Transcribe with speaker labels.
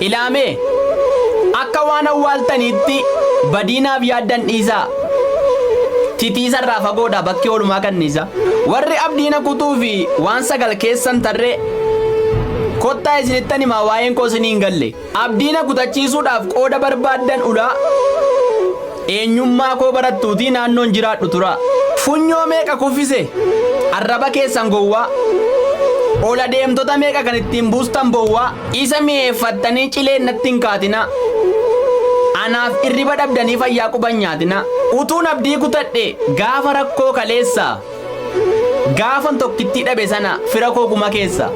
Speaker 1: Ilaame akka waan awwaaltaniitti badiinaaf yaaddan dhiisaa. Titiisarraa fagoodha bakki oolumaa kanniisa. Warri abdiina kutuu fi waan sagal keessan tarree kottaa isinittan himaa waa'een koo isiniin galle. Abdiina kutachiisuudhaaf qooda barbaaddan ulaa eenyummaa koo barattuutii naannoon jiraadhu tura. Funyoo meeqa kuffise arraba keessan gowwaa. Ola deemtota meeqa kan ittiin buustan bowwaa. Isa mi'eeffattanii cileen natti hin kaatina. Anaaf irriba dhabdanii fayyaa quban nyaatina. Utuun abdii kutadhe gaafa rakkoo kaleessa gaafan tokkittii dhabe sana fira koo kuma keessa.